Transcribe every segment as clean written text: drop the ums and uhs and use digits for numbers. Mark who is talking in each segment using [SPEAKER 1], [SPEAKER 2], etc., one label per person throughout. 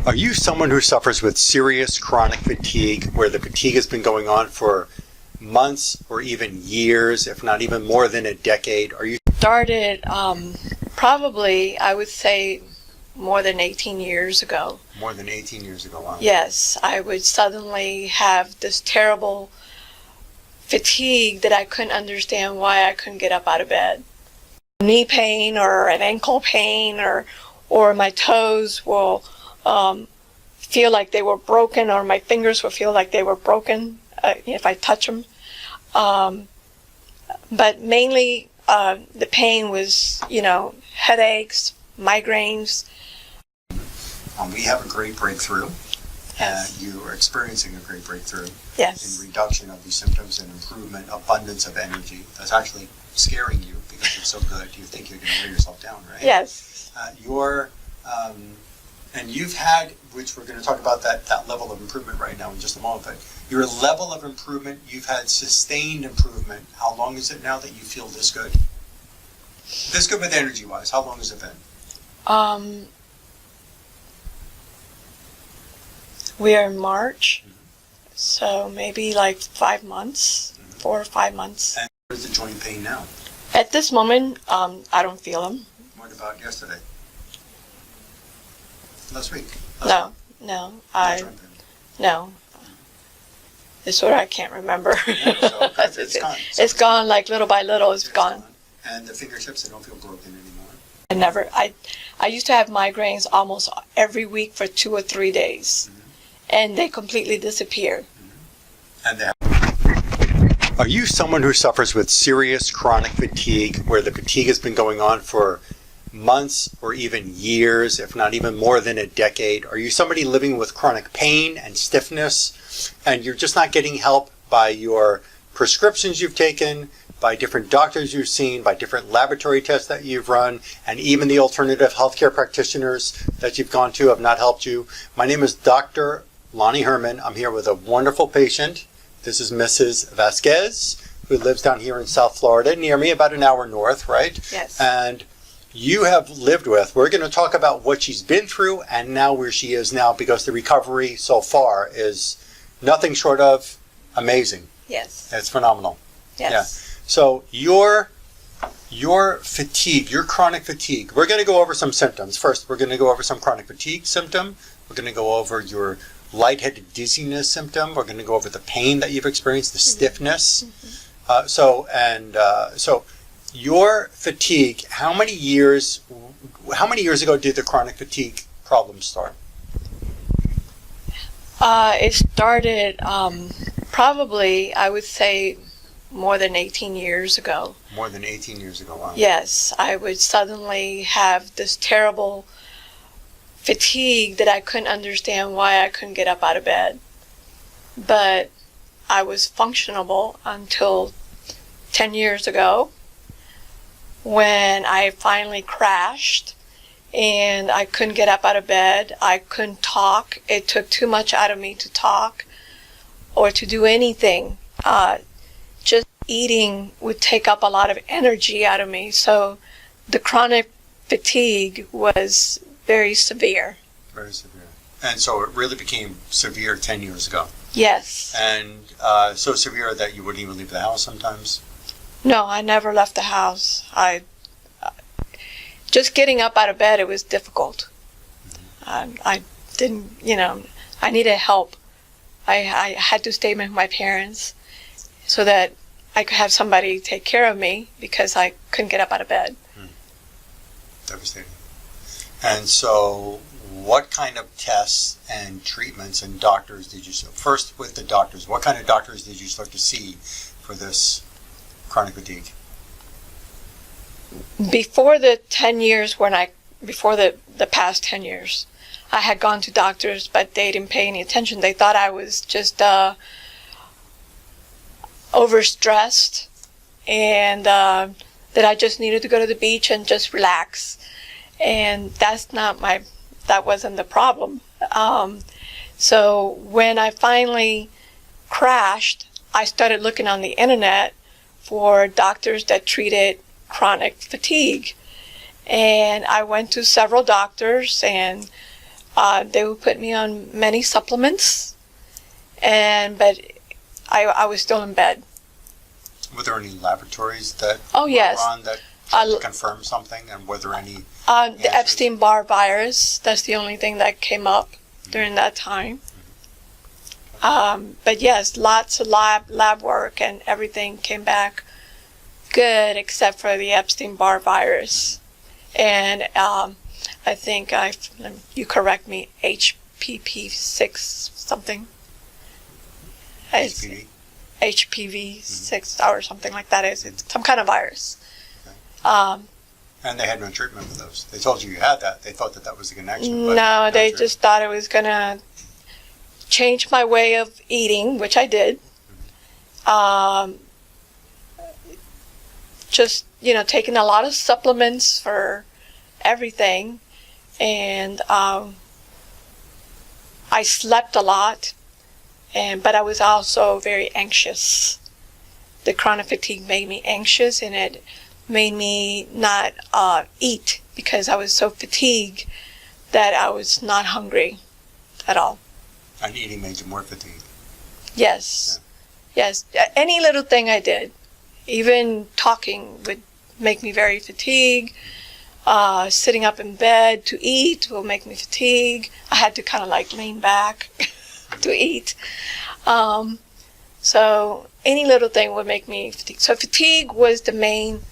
[SPEAKER 1] Are you someone who suffers with serious chronic fatigue, where the fatigue has been going on for months or even years, if not even more than a decade? Are you
[SPEAKER 2] started probably, I would say, more than 18 years ago.
[SPEAKER 1] More than 18 years ago, wow.
[SPEAKER 2] Yes, I would suddenly have this terrible fatigue that I couldn't understand why I couldn't get up out of bed. Knee pain or an ankle pain or my toes will feel like they were broken, or my fingers will feel like they were broken if I touch them. But mainly the pain was, headaches, migraines.
[SPEAKER 1] We have a great breakthrough.
[SPEAKER 2] Yes.
[SPEAKER 1] You are experiencing a great breakthrough.
[SPEAKER 2] Yes.
[SPEAKER 1] In reduction of these symptoms and improvement, abundance of energy. That's actually scaring you because it's so good. You think you're going to wear yourself down, right?
[SPEAKER 2] Yes.
[SPEAKER 1] And you've had, which we're going to talk about that level of improvement right now in just a moment, but your level of improvement, you've had sustained improvement. How long is it now that you feel this good? This good with energy-wise, how long has it been?
[SPEAKER 2] We are in March, so maybe like 5 months, 4 or 5 months.
[SPEAKER 1] And where's the joint pain now?
[SPEAKER 2] At this moment, I don't feel them.
[SPEAKER 1] What about yesterday? Last week?
[SPEAKER 2] No.
[SPEAKER 1] No.
[SPEAKER 2] It's what I can't remember.
[SPEAKER 1] Yeah, so it's gone.
[SPEAKER 2] It's gone, like little by little, it's gone.
[SPEAKER 1] And the fingertips, they don't feel broken anymore?
[SPEAKER 2] I used to have migraines almost every week for 2 or 3 days. And they completely disappeared.
[SPEAKER 1] And are you someone who suffers with serious chronic fatigue, where the fatigue has been going on for months or even years, if not even more than a decade? Are you somebody living with chronic pain and stiffness, and you're just not getting help by your prescriptions you've taken, by different doctors you've seen, by different laboratory tests that you've run, and even the alternative healthcare practitioners that you've gone to have not helped you? My name is Dr. Lonnie Herman. I'm here with a wonderful patient. This is Mrs. Vasquez, who lives down here in South Florida, near me, about an hour north, right?
[SPEAKER 2] Yes.
[SPEAKER 1] And you have lived with, we're going to talk about what she's been through and now where she is now, because the recovery so far is nothing short of amazing.
[SPEAKER 2] Yes.
[SPEAKER 1] It's phenomenal.
[SPEAKER 2] Yes.
[SPEAKER 1] Yeah. So your fatigue, your chronic fatigue, we're going to go over some symptoms. First, we're going to go over some chronic fatigue symptom. We're going to go over your lightheaded dizziness symptom. We're going to go over the pain that you've experienced, the stiffness. So your fatigue, how many years ago did the chronic fatigue problem start?
[SPEAKER 2] It started probably, I would say, more than 18 years ago.
[SPEAKER 1] More than 18 years ago, wow.
[SPEAKER 2] Yes, I would suddenly have this terrible fatigue that I couldn't understand why I couldn't get up out of bed. But I was functionable until 10 years ago, when I finally crashed and I couldn't get up out of bed. I couldn't talk. It took too much out of me to talk or to do anything. Just eating would take up a lot of energy out of me. So the chronic fatigue was very severe.
[SPEAKER 1] Very severe. And so it really became severe 10 years ago.
[SPEAKER 2] Yes.
[SPEAKER 1] And so severe that you wouldn't even leave the house sometimes?
[SPEAKER 2] No, I never left the house. Just getting up out of bed, it was difficult. I didn't, I needed help. I had to stay with my parents so that I could have somebody take care of me, because I couldn't get up out of bed.
[SPEAKER 1] Devastating. And so what kind of tests and treatments and doctors did you see? First with the doctors, what kind of doctors did you start to see for this chronic fatigue?
[SPEAKER 2] Before the 10 years, before the past 10 years, I had gone to doctors, but they didn't pay any attention. They thought I was just overstressed, and that I just needed to go to the beach and just relax. And that wasn't the problem. So when I finally crashed, I started looking on the internet for doctors that treated chronic fatigue. And I went to several doctors, and They would put me on many supplements, but I was still in bed.
[SPEAKER 1] Were there any laboratories that
[SPEAKER 2] Oh, yes.
[SPEAKER 1] were on that tried to confirm something? And were there any
[SPEAKER 2] The
[SPEAKER 1] answers?
[SPEAKER 2] Epstein-Barr virus, that's the only thing that came up during that time. But yes, lots of lab work and everything came back good except for the Epstein-Barr virus. And I think you correct me, HPV6 something.
[SPEAKER 1] HPV?
[SPEAKER 2] HPV6 or something like that. It's some kind of virus.
[SPEAKER 1] Okay. And they had no treatment for those. They told you had that. They thought that was the connection. But
[SPEAKER 2] No, they
[SPEAKER 1] treatment.
[SPEAKER 2] just thought it was going to change my way of eating, which I did. Just, taking a lot of supplements for everything. And I slept a lot. But I was also very anxious. The chronic fatigue made me anxious, and it made me not eat because I was so fatigued that I was not hungry at all.
[SPEAKER 1] And eating made you more fatigued.
[SPEAKER 2] Yes. Yeah. Yes. Any little thing I did, even talking would make me very fatigued. Sitting up in bed to eat will make me fatigued. I had to kind of lean back to eat. So any little thing would make me fatigue. So fatigue was the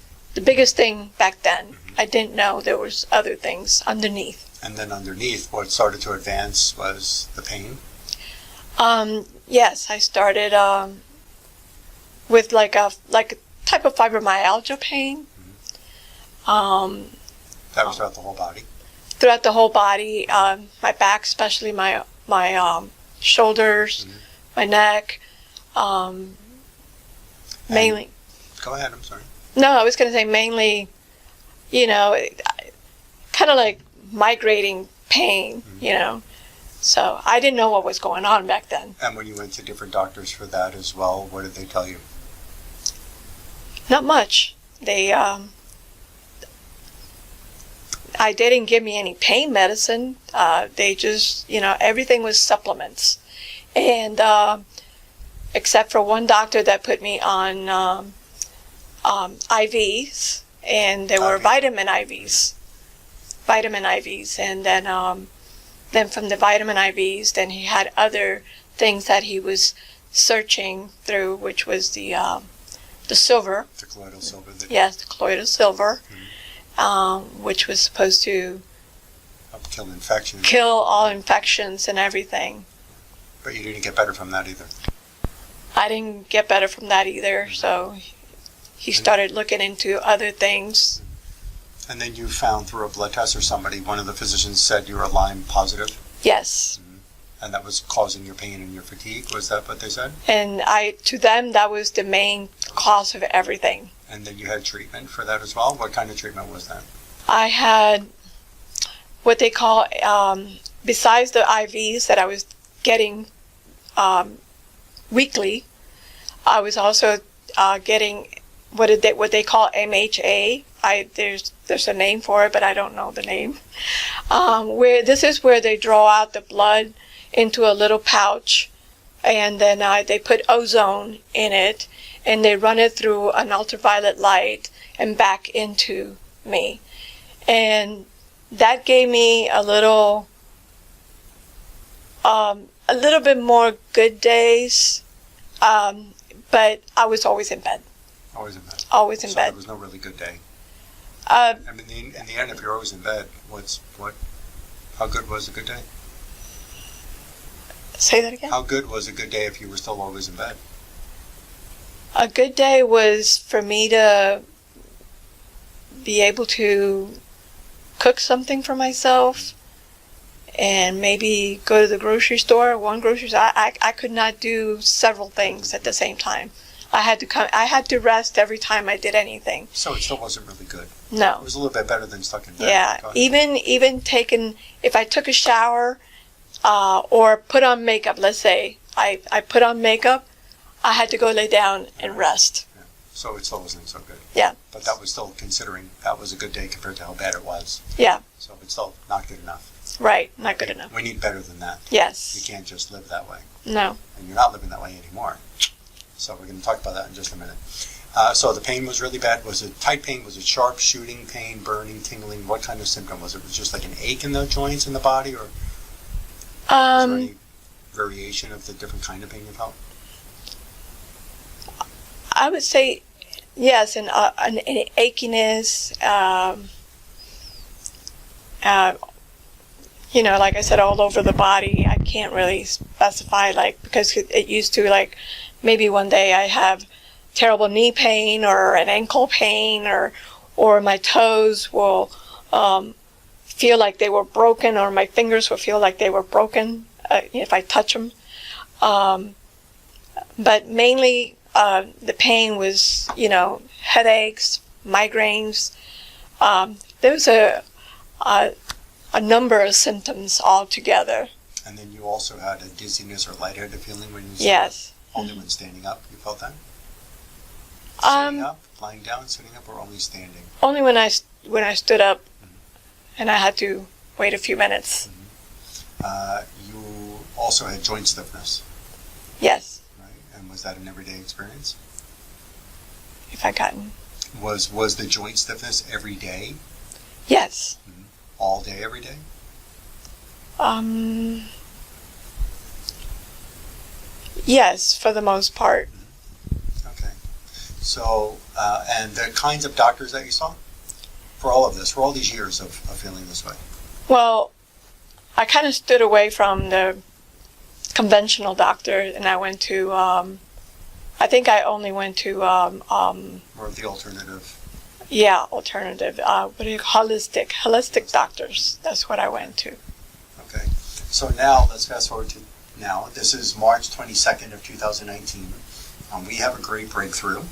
[SPEAKER 2] biggest thing back then. Mm-hmm. I didn't know there was other things underneath. And
[SPEAKER 1] then underneath, what started to advance was the pain?
[SPEAKER 2] Yes, I started with like a type of fibromyalgia pain.
[SPEAKER 1] Mm-hmm. That was throughout the whole body?
[SPEAKER 2] Throughout the whole body, my back, especially my shoulders, mm-hmm. my neck, mainly.
[SPEAKER 1] Go ahead, I'm sorry.
[SPEAKER 2] No, I was going to say mainly, kind of like migrating pain, mm-hmm. So I didn't know what was going on back then.
[SPEAKER 1] And when you went to different doctors for that as well, what did they tell you?
[SPEAKER 2] Not much. I didn't give me any pain medicine. They just, everything was supplements. And except for one doctor that put me on IVs, and they were vitamin IVs. And then from the vitamin IVs, then he had other things that he was searching through, which was the silver.
[SPEAKER 1] The colloidal silver.
[SPEAKER 2] Yes, the colloidal silver. Mm-hmm. Which was supposed to
[SPEAKER 1] help kill infections.
[SPEAKER 2] Kill all infections and everything.
[SPEAKER 1] But you didn't get better from that either.
[SPEAKER 2] I didn't get better from that either, so he started looking into other things.
[SPEAKER 1] And then you found through a blood test or one of the physicians said you were Lyme positive?
[SPEAKER 2] Yes.
[SPEAKER 1] Mm-hmm. And that was causing your pain and your fatigue? Was that what they said?
[SPEAKER 2] And to them, that was the main cause of everything.
[SPEAKER 1] And then you had treatment for that as well? What kind of treatment was that?
[SPEAKER 2] I had what they call, besides the IVs that I was getting weekly, I was also getting what they call MHA. There's a name for it, but I don't know the name. This is where they draw out the blood into a little pouch, and then they put ozone in it, and they run it through an ultraviolet light and back into me. And that gave me a little bit more good days, but I was always in bed.
[SPEAKER 1] Always in bed?
[SPEAKER 2] Always in bed.
[SPEAKER 1] So there was no really good day? In the end, if you're always in bed, how good was a good day?
[SPEAKER 2] Say that again?
[SPEAKER 1] How good was a good day if you were still always in bed?
[SPEAKER 2] A good day was for me to be able to cook something for myself and maybe go to the grocery store, I could not do several things at the same time. I had to rest every time I did anything.
[SPEAKER 1] So it still wasn't really good?
[SPEAKER 2] No.
[SPEAKER 1] It was a little bit better than stuck in bed?
[SPEAKER 2] Yeah. Even if I took a shower or put on makeup, let's say, I put on makeup, I had to go lay down and rest.
[SPEAKER 1] Yeah. So it still wasn't so good?
[SPEAKER 2] Yeah.
[SPEAKER 1] But that was still considering that was a good day compared to how bad it was?
[SPEAKER 2] Yeah.
[SPEAKER 1] So it's still not good enough?
[SPEAKER 2] Right, not good enough.
[SPEAKER 1] We need better than that.
[SPEAKER 2] Yes.
[SPEAKER 1] You can't just live that way.
[SPEAKER 2] No.
[SPEAKER 1] And you're not living that way anymore. So we're going to talk about that in just a minute. So the pain was really bad. Was it tight pain? Was it sharp shooting pain, burning, tingling? What kind of symptom was it? Was it just like an ache in the joints in the body, or was there any variation of the different kind of pain you felt?
[SPEAKER 2] I would say yes, an achiness. Like I said, all over the body. I can't really specify, because it used to, maybe one day I have terrible knee pain or an ankle pain, or my toes will feel like they were broken, or my fingers will feel like they were broken if I touch them. But mainly the pain was, headaches, migraines. There was a number of symptoms all together.
[SPEAKER 1] And then you also had a dizziness or lightheaded feeling when you
[SPEAKER 2] Yes.
[SPEAKER 1] Only when standing up you felt that? Sitting up, lying down, sitting up, or only standing?
[SPEAKER 2] Only when I stood up, and I had to wait a few minutes.
[SPEAKER 1] You also had joint stiffness,
[SPEAKER 2] Yes,
[SPEAKER 1] right? And was that an everyday experience?
[SPEAKER 2] if I gotten.
[SPEAKER 1] Was the joint stiffness every day?
[SPEAKER 2] Yes.
[SPEAKER 1] All day, every day?
[SPEAKER 2] Yes, for the most part.
[SPEAKER 1] Okay. So, and the kinds of doctors that you saw? For all of this, for all these years of feeling this way?
[SPEAKER 2] Well, I kind of stood away from the conventional doctor, and I went to, I think I only went to,
[SPEAKER 1] Or the alternative?
[SPEAKER 2] alternative, what do you call holistic doctors. That's what I went to.
[SPEAKER 1] Okay. So now, let's fast forward to now. This is March 22nd of 2019. We have a great breakthrough.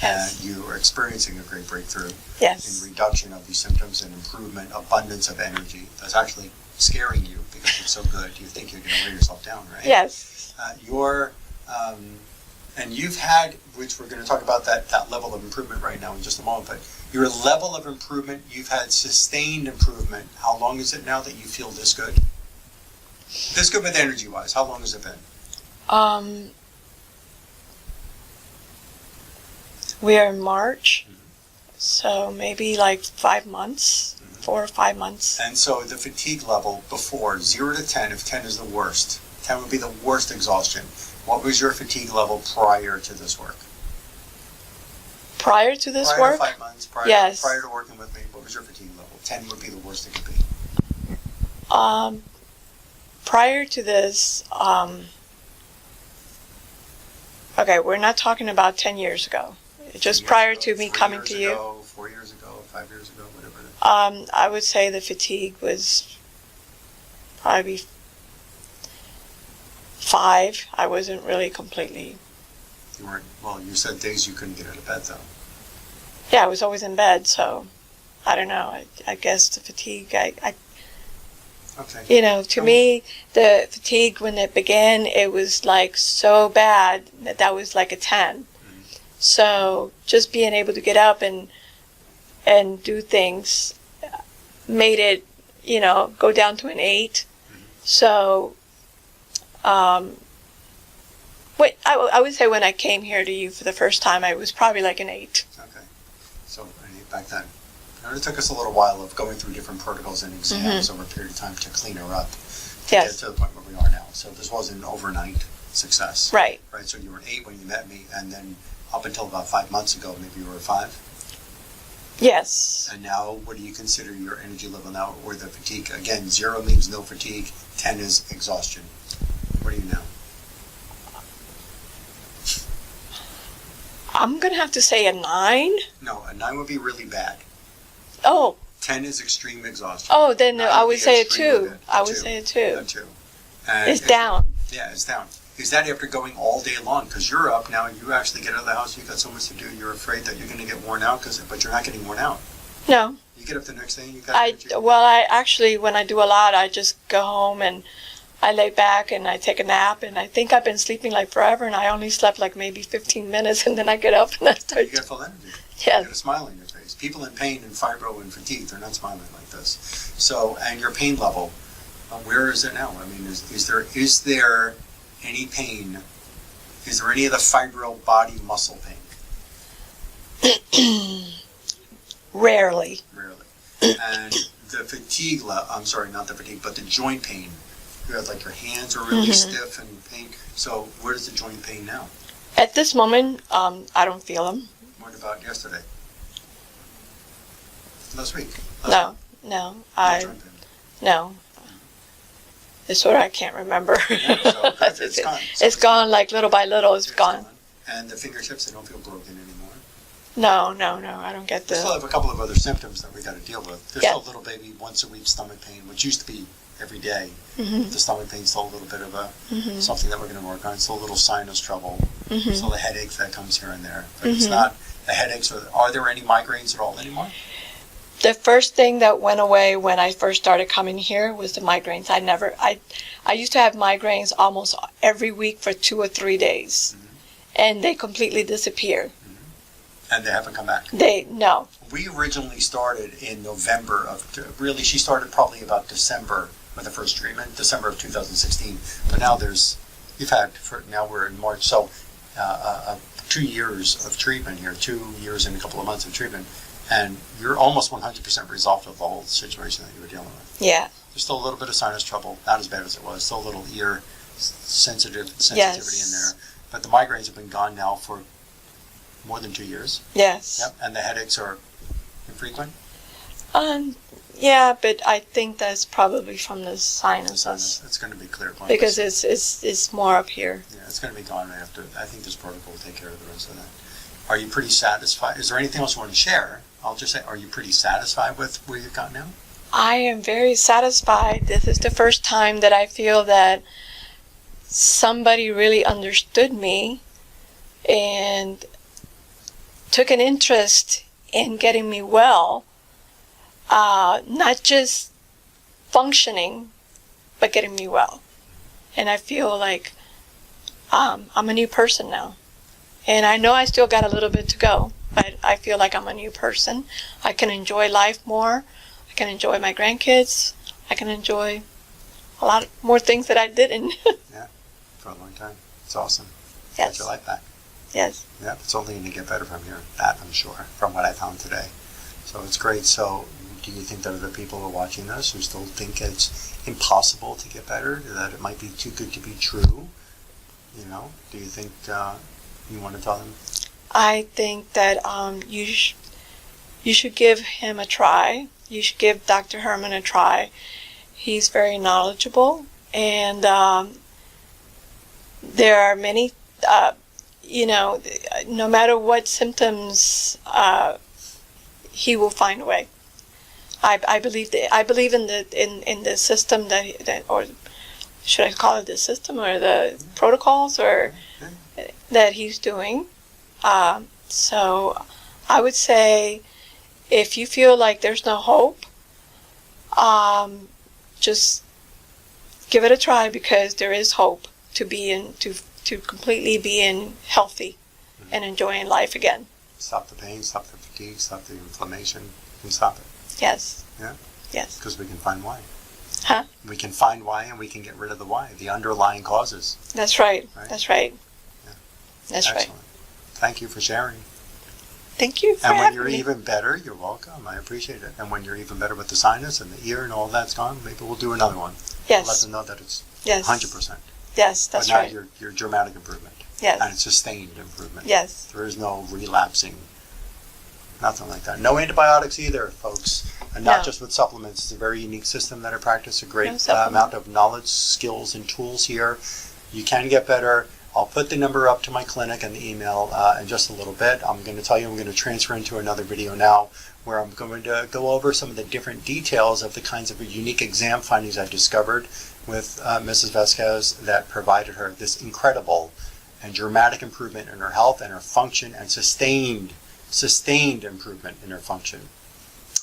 [SPEAKER 2] Yes.
[SPEAKER 1] And you are experiencing a great breakthrough
[SPEAKER 2] Yes.
[SPEAKER 1] in reduction of these symptoms and improvement, abundance of energy. That's actually scaring you because it's so good. You think you're going to wear yourself down, right?
[SPEAKER 2] Yes.
[SPEAKER 1] And you've had, which we're going to talk about that level of improvement right now in just a moment, but your level of improvement, you've had sustained improvement. How long is it now that you feel this good? This good with energy-wise, how long has it been?
[SPEAKER 2] We are in March, so maybe 5 months, 4 or 5 months.
[SPEAKER 1] And so the fatigue level before, 0 to 10, if 10 is the worst, 10 would be the worst exhaustion. What was your fatigue level prior to this work?
[SPEAKER 2] Prior to this
[SPEAKER 1] prior
[SPEAKER 2] work?
[SPEAKER 1] To 5 months,
[SPEAKER 2] Yes.
[SPEAKER 1] Prior to working with me, what was your fatigue level? 10 would be the worst it could be.
[SPEAKER 2] Prior to this, okay, we're not talking about 10 years ago. Just prior to me coming to you.
[SPEAKER 1] 4 years ago, 5 years ago, whatever it is.
[SPEAKER 2] I would say the fatigue was probably 5. I wasn't really completely.
[SPEAKER 1] You weren't, well, you said days you couldn't get out of bed, though.
[SPEAKER 2] Yeah, I was always in bed, so I don't know. I guess the fatigue,
[SPEAKER 1] Okay.
[SPEAKER 2] To me, the fatigue, when it began, it was so bad that was like a 10. So just being able to get up and do things made it, go down to an 8. So, I would say when I came here to you for the first time, I was probably like an 8.
[SPEAKER 1] Okay. So, an 8 back then. And it took us a little while of going through different protocols and exams over a period of time to clean her up to
[SPEAKER 2] Yes.
[SPEAKER 1] get to the point where we are now. So this wasn't an overnight success.
[SPEAKER 2] Right.
[SPEAKER 1] Right. So you were an 8 when you met me, and then up until about 5 months ago, maybe you were a 5.
[SPEAKER 2] Yes.
[SPEAKER 1] And now, what do you consider your energy level now, or the fatigue? Again, 0 means no fatigue. 10 is exhaustion. What are you now?
[SPEAKER 2] I'm going to have to say a 9.
[SPEAKER 1] No, a 9 would be really bad.
[SPEAKER 2] Oh.
[SPEAKER 1] 10 is extreme exhaustion.
[SPEAKER 2] Oh, then
[SPEAKER 1] 9
[SPEAKER 2] I
[SPEAKER 1] would
[SPEAKER 2] would
[SPEAKER 1] be
[SPEAKER 2] say a
[SPEAKER 1] extremely
[SPEAKER 2] 2.
[SPEAKER 1] good.
[SPEAKER 2] I would say a 2.
[SPEAKER 1] A 2. And
[SPEAKER 2] It's down.
[SPEAKER 1] Yeah, it's down. Is that after going all day long? Because you're up now, you actually get out of the house, you've got so much to do, you're afraid that you're going to get worn out, but you're not getting worn out.
[SPEAKER 2] No.
[SPEAKER 1] You get up the next day and you've got energy.
[SPEAKER 2] I actually, when I do a lot, I just go home and I lay back and I take a nap, and I think I've been sleeping forever, and I only slept maybe 15 minutes, and then I get up and I start.
[SPEAKER 1] You get full energy.
[SPEAKER 2] Yes.
[SPEAKER 1] You get a smile on your face. People in pain and fibro and fatigue, they're not smiling like this. So, and your pain level, Where is it now? I mean, is there any pain? Is there any of the fibro body muscle pain?
[SPEAKER 2] Rarely.
[SPEAKER 1] Rarely. And the fatigue, I'm sorry, not the fatigue, but the joint pain. You have like your hands are really stiff and pain. So where's the joint pain now?
[SPEAKER 2] At this moment, I don't feel them.
[SPEAKER 1] What about yesterday? Last week?
[SPEAKER 2] No.
[SPEAKER 1] No joint pain.
[SPEAKER 2] No. It's what I can't remember.
[SPEAKER 1] Yeah, so it's gone. So
[SPEAKER 2] it's gone like little by little. It's gone.
[SPEAKER 1] And the fingertips, they don't feel broken anymore.
[SPEAKER 2] No. I don't get
[SPEAKER 1] We still have a couple of other symptoms that we got to deal with. There's still a little baby once a week stomach pain, which used to be every day. The stomach pain's still a little bit of something that we're going to work on. Still a little sinus trouble. Still the headache that comes here and there. But it's not the headaches. Are there any migraines at all anymore?
[SPEAKER 2] The first thing that went away when I first started coming here was the migraines. I used to have migraines almost every week for 2 or 3 days. And they completely disappeared.
[SPEAKER 1] And they haven't come back?
[SPEAKER 2] No.
[SPEAKER 1] We originally started in November really, she started probably about December with the first treatment, December of 2016. But now now we're in March, so 2 years of treatment here, 2 years and a couple of months of treatment. And you're almost 100% resolved with the whole situation that you were dealing with.
[SPEAKER 2] Yeah.
[SPEAKER 1] There's still a little bit of sinus trouble, not as bad as it was. Still a little ear sensitivity in there. But the migraines have been gone now for more than 2 years.
[SPEAKER 2] Yes.
[SPEAKER 1] Yep. And the headaches are infrequent?
[SPEAKER 2] Yeah, but I think that's probably from the sinuses.
[SPEAKER 1] It's going to be clear.
[SPEAKER 2] Because it's more up here.
[SPEAKER 1] Yeah, it's going to be gone after. I think this protocol will take care of the rest of that. Are you pretty satisfied? Is there anything else you want to share? I'll just say, are you pretty satisfied with where you've got now?
[SPEAKER 2] I am very satisfied. This is the first time that I feel that somebody really understood me and took an interest in getting me well, not just functioning, but getting me well. And I feel like I'm a new person now. And I know I still got a little bit to go, but I feel like I'm a new person. I can enjoy life more. I can enjoy my grandkids. I can enjoy a lot more things that I didn't.
[SPEAKER 1] Yeah, for a long time. It's awesome.
[SPEAKER 2] Yes.
[SPEAKER 1] Got your life back.
[SPEAKER 2] Yes.
[SPEAKER 1] Yeah, it's only going to get better from here. That I'm sure, from what I found today. So it's great. So do you think there are other people who are watching this who still think it's impossible to get better, that it might be too good to be true? You know, do you think you want to tell them?
[SPEAKER 2] I think that you should give him a try. You should give Dr. Herman a try. He's very knowledgeable, and there are many, no matter what symptoms, he will find a way. I believe in the system that or should I call it the system or the protocols or that he's doing. So I would say if you feel like there's no hope, just give it a try, because there is hope to completely being healthy and enjoying life again.
[SPEAKER 1] Stop the pain, stop the fatigue, stop the inflammation, and stop it.
[SPEAKER 2] Yes.
[SPEAKER 1] Yeah?
[SPEAKER 2] Yes.
[SPEAKER 1] Because we can find why.
[SPEAKER 2] Huh?
[SPEAKER 1] We can find why, and we can get rid of the why, the underlying causes.
[SPEAKER 2] That's right.
[SPEAKER 1] Right?
[SPEAKER 2] That's right.
[SPEAKER 1] Yeah.
[SPEAKER 2] That's
[SPEAKER 1] Excellent.
[SPEAKER 2] right.
[SPEAKER 1] Thank you for sharing.
[SPEAKER 2] Thank you for
[SPEAKER 1] And when
[SPEAKER 2] having
[SPEAKER 1] you're
[SPEAKER 2] me.
[SPEAKER 1] even better, you're welcome. I appreciate it. And when you're even better with the sinus and the ear and all that's gone, maybe we'll do another one.
[SPEAKER 2] Yes.
[SPEAKER 1] Let them know that it's
[SPEAKER 2] Yes.
[SPEAKER 1] 100%.
[SPEAKER 2] Yes, that's
[SPEAKER 1] but now
[SPEAKER 2] right.
[SPEAKER 1] you're dramatic improvement.
[SPEAKER 2] Yes.
[SPEAKER 1] And it's sustained improvement.
[SPEAKER 2] Yes.
[SPEAKER 1] There is no relapsing. Nothing like that. No antibiotics either, folks. And not
[SPEAKER 2] No.
[SPEAKER 1] just with supplements. It's a very unique system that I practice. A great
[SPEAKER 2] No supplement.
[SPEAKER 1] amount of knowledge, skills, and tools here. You can get better. I'll put the number up to my clinic and the email in just a little bit. I'm going to tell you I'm going to transfer into another video now where I'm going to go over some of the different details of the kinds of unique exam findings I discovered with Mrs. Vasquez that provided her this incredible and dramatic improvement in her health and her function, and sustained improvement in her function.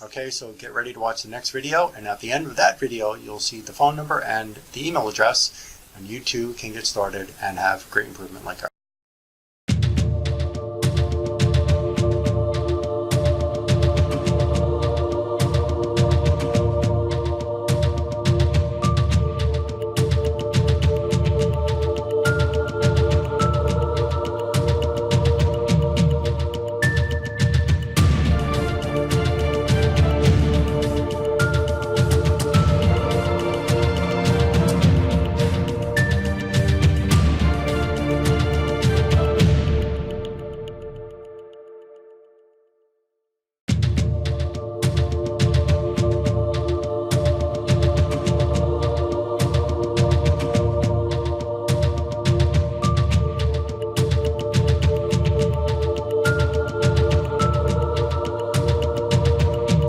[SPEAKER 1] Okay, so get ready to watch the next video, and at the end of that video you'll see the phone number and the email address, and you too can get started and have great improvement like